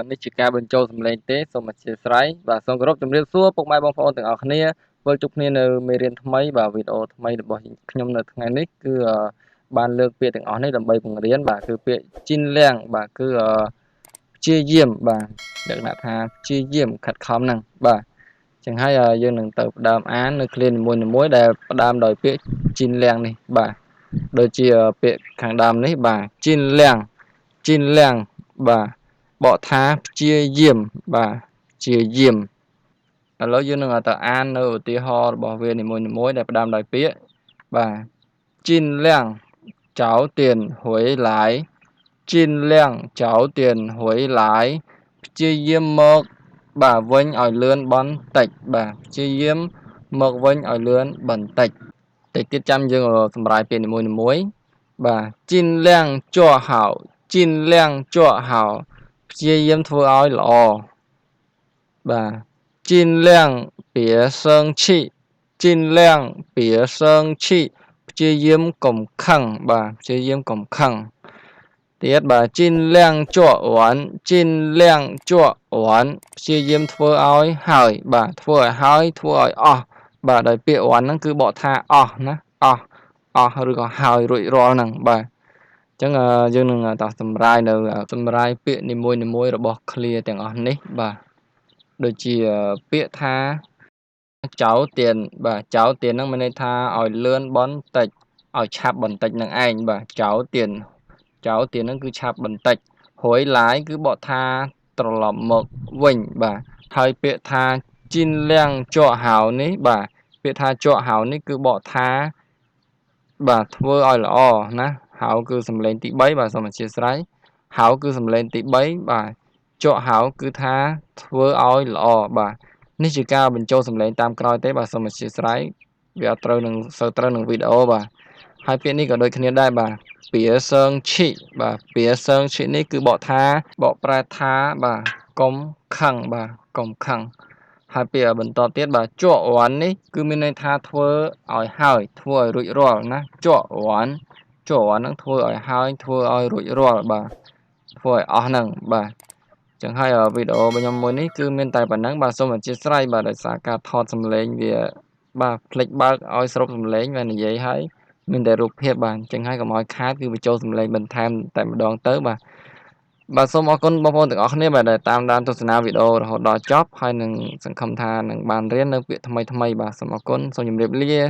នេះជាការបញ្ចូលសំឡេងទេសូមអធិស្ឋានបាទសូមគោរពជំរាបសួរពុកម៉ែបងប្អូនទាំងអស់គ្នាវិលជួបគ្នានៅមេរៀនថ្មីបាទវីដេអូថ្មីរបស់ខ្ញុំនៅថ្ងៃនេះគឺបានលើកពាក្យទាំងអស់នេះដើម្បីបង្រៀនបាទគឺពាក្យជីនលៀងបាទគឺព្យាយាមបាទលក្ខណៈថាព្យាយាមខិតខំហ្នឹងបាទចឹងហើយយើងនឹងទៅផ្ដើមអាននៅឃ្លានីមួយៗដែលផ្ដើមដោយពាក្យជីនលៀងនេះបាទដូចជាពាក្យខាងដើមនេះបាទជីនលៀងបាទបកថាព្យាយាមបាទព្យាយាមឥឡូវយើងនឹងទៅអាននៅឧទាហរណ៍របស់វានីមួយៗដែលផ្ដើមដោយពាក្យបាទជីនលៀងចៅទៀនហួយឡាយជីនលៀងចៅទៀនហួយឡាយព្យាយាមមកបាទវិញឲ្យលឿនបន្តិចបាទព្យាយាមមកវិញឲ្យលឿនបន្តិចតិចទៀតចាំយើងសម្រាយពាក្យនីមួយៗបាទជីនលៀងជក់ហៅជីនលៀងជក់ហៅព្យាយាមធ្វើឲ្យល្អបាទ尽量别生气尽量别生气ព្យាយាមកុំខឹងបាទព្យាយាមកុំខឹងទៀតបាទ尽量做完尽量做完ព្យាយាមធ្វើឲ្យហើយបាទធ្វើឲ្យហើយធ្វើឲ្យអស់បាទដោយពាក្យវ៉ាន់ហ្នឹងគឺបកថាអស់ណាអស់ឬក៏ហើយរួចរាល់ហ្នឹងបាទអញ្ចឹងយើងនឹងតសម្រាយនៅសម្រាយពាក្យនីមួយៗរបស់ clear ទាំងអស់នេះបាទដូចជាពាក្យថាចៅទៀនបាទចៅទៀនហ្នឹងមានន័យថាឲ្យលឿនបន្តិចឲ្យឆាប់បន្តិចនឹងឯងបាទចៅទៀនហ្នឹងគឺឆាប់បន្តិចរួយឡាយគឺបកថាត្រឡប់មកវិញបាទហើយពាក្យថាជីនលៀងជក់ហៅនេះបាទពាក្យថាជក់ហៅនេះគឺបកថាបាទធ្វើឲ្យល្អណាហៅគឺសំឡេងទី3បាទសូមអធិស្ឋានហៅគឺសំឡេងទី3បាទជក់ហៅគឺថាធ្វើឲ្យល្អបាទនេះជាការបញ្ចូលសំឡេងតាមក្រោយទេបាទសូមអធិស្ឋានវាអត់ត្រូវនឹងសូវត្រូវនឹងវីដេអូបាទហើយពាក្យនេះក៏ដូចគ្នាដែរបាទពាសើងឈីបាទពាសើងឈីនេះគឺបកប្រែថាបាទកុំខឹងបាទកុំខឹងហើយពាក្យបន្តទៀតបាទជក់វ៉ាន់នេះគឺមានន័យថាធ្វើឲ្យហើយធ្វើឲ្យរួចរាល់ណាជក់វ៉ាន់ហ្នឹងធ្វើឲ្យហើយធ្វើឲ្យរួចរាល់បាទធ្វើឲ្យអស់ហ្នឹងបាទចឹងហើយវីដេអូរបស់ខ្ញុំមួយនេះគឺមានតែប៉ុណ្ណឹងបាទសូមអធិស្ឋានបាទដោយសារការថតសំឡេងវាបាទភ្លេចបើកឲ្យស្រូបសំឡេងvàនិយាយហើយមានតែរូបភាពបាទអញ្ចឹងហើយកុំឲ្យខាតគឺបញ្ចូលសំឡេងបន្ថែមតែម្ដងទៅបាទសូមអរគុណបងប្អូនទាំងអស់គ្នាបាទដែលតាមដានទស្សនាវីដេអូរហូតដល់ចប់ហើយនឹងសង្ឃឹមថានឹងបានរៀននៅពាក្យថ្មីៗបាទសូមអរគុណសូមជម្រាបលា